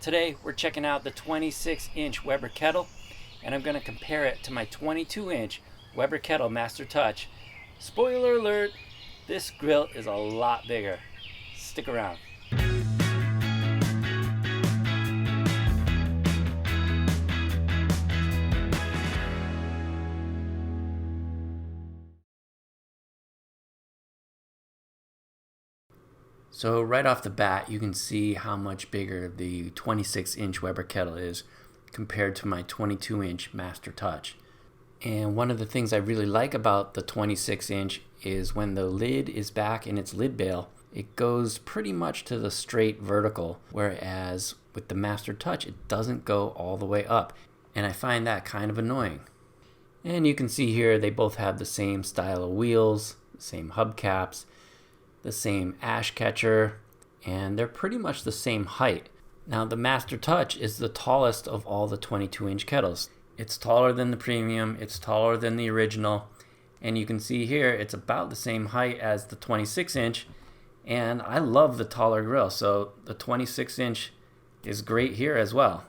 Today we're checking out the 26-inch Weber Kettle, and I'm going to compare it to my 22-inch Weber Kettle Master Touch. Spoiler alert, this grill is a lot bigger. Stick around. So right off the bat, you can see how much bigger the 26-inch Weber Kettle is compared to my 22-inch Master Touch. And one of the things I really like about the 26-inch is when the lid is back in its lid bail, it goes pretty much to the straight vertical, whereas with the Master Touch, it doesn't go all the way up. And I find that kind of annoying. And you can see here they both have the same style of wheels, the same hubcaps, the same ash catcher, and they're pretty much the same height. Now the Master Touch is the tallest of all the 22-inch kettles. It's taller than the premium, it's taller than the original, and you can see here it's about the same height as the 26-inch, and I love the taller grill, so the 26-inch is great here as well.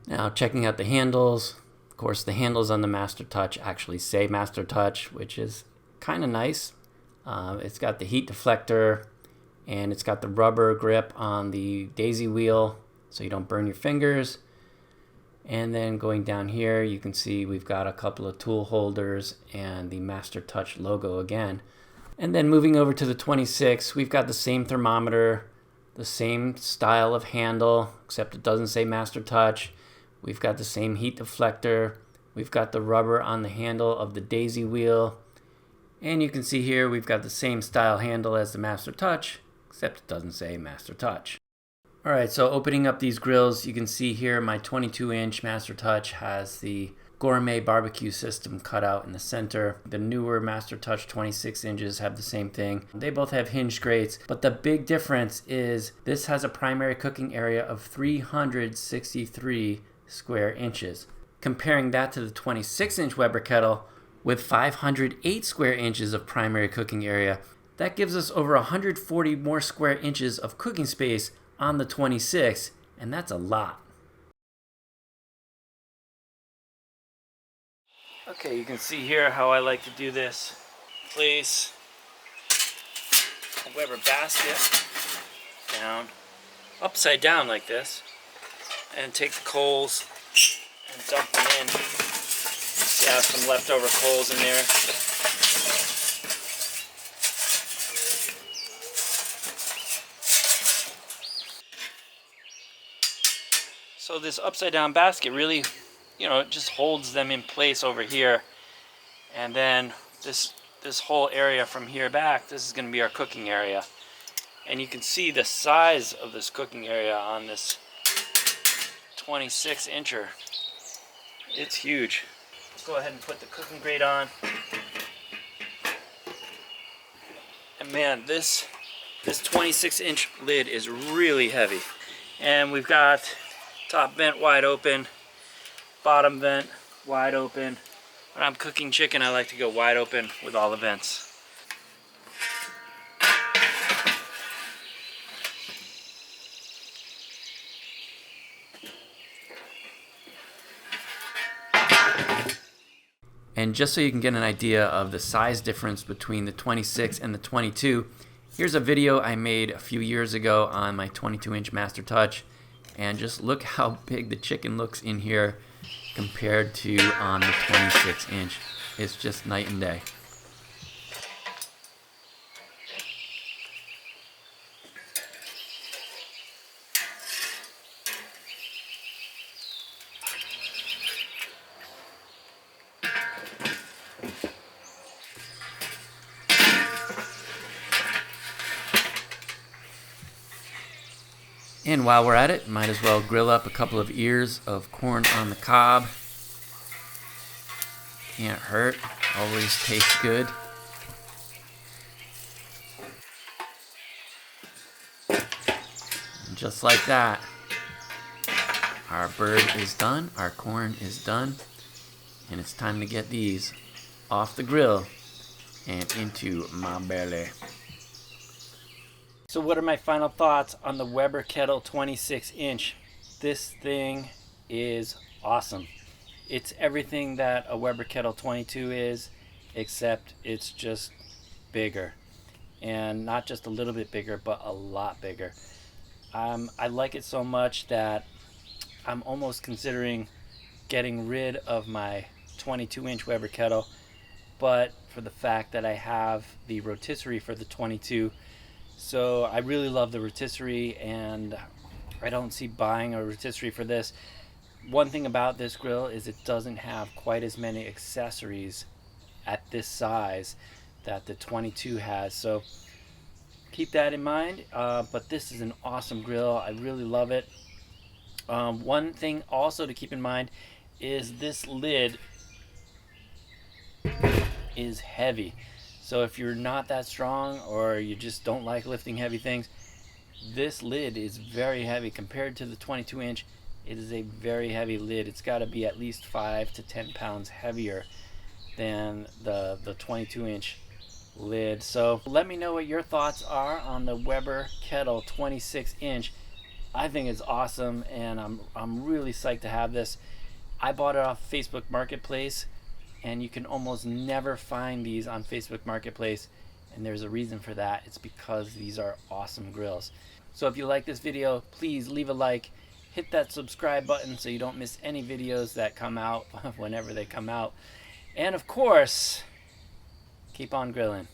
Now checking out the handles, of course the handles on the Master Touch actually say Master Touch, which is kind of nice. It's got the heat deflector, and it's got the rubber grip on the daisy wheel so you don't burn your fingers. And then going down here, you can see we've got a couple of tool holders and the Master Touch logo again. And then moving over to the 26, we've got the same thermometer, the same style of handle, except it doesn't say Master Touch. We've got the same heat deflector. We've got the rubber on the handle of the daisy wheel. And you can see here we've got the same style handle as the Master Touch, except it doesn't say Master Touch. Alright, so opening up these grills, you can see here my 22-inch Master Touch has the gourmet barbecue system cut out in the center. The newer Master Touch 26 inches have the same thing. They both have hinged grates, but the big difference is this has a primary cooking area of 363 square inches. Comparing that to the 26-inch Weber Kettle, with 508 square inches of primary cooking area, that gives us over 140 more square inches of cooking space on the 26, and that's a lot. Okay, you can see here how I like to do this. Place a Weber basket down, upside down like this, and take the coals and dump them in. See, I have some leftover coals in there. So this upside down basket really, it just holds them in place over here. And then this whole area from here back, this is going to be our cooking area. And you can see the size of this cooking area on this 26-incher. It's huge. Let's go ahead and put the cooking grate on. And man, this 26-inch lid is really heavy. And we've got top vent wide open, bottom vent wide open. When I'm cooking chicken, I like to go wide open with all the vents. And just so you can get an idea of the size difference between the 26 and the 22, here's a video I made a few years ago on my 22-inch Master Touch. And just look how big the chicken looks in here compared to on the 26-inch. It's just night and day. And while we're at it, might as well grill up a couple of ears of corn on the cob. Can't hurt, always tastes good. And just like that, our bird is done, our corn is done, and it's time to get these off the grill and into my belly. So what are my final thoughts on the Weber Kettle 26-inch? This thing is awesome. It's everything that a Weber Kettle 22 is, except it's just bigger. And not just a little bit bigger, but a lot bigger. I like it so much that I'm almost considering getting rid of my 22-inch Weber Kettle, but for the fact that I have the rotisserie for the 22. So I really love the rotisserie, and I don't see buying a rotisserie for this. One thing about this grill is it doesn't have quite as many accessories at this size that the 22 has. So keep that in mind. But this is an awesome grill. I really love it. One thing also to keep in mind is this lid is heavy. So if you're not that strong or you just don't like lifting heavy things, this lid is very heavy compared to the 22-inch. It is a very heavy lid. It's got to be at least 5 to 10 pounds heavier than the 22-inch lid. So let me know what your thoughts are on the Weber Kettle 26-inch. I think it's awesome, and I'm really psyched to have this. I bought it off Facebook Marketplace, and you can almost never find these on Facebook Marketplace, and there's a reason for that. It's because these are awesome grills. So if you like this video, please leave a like, hit that subscribe button so you don't miss any videos that come out whenever they come out, and of course, keep on grilling.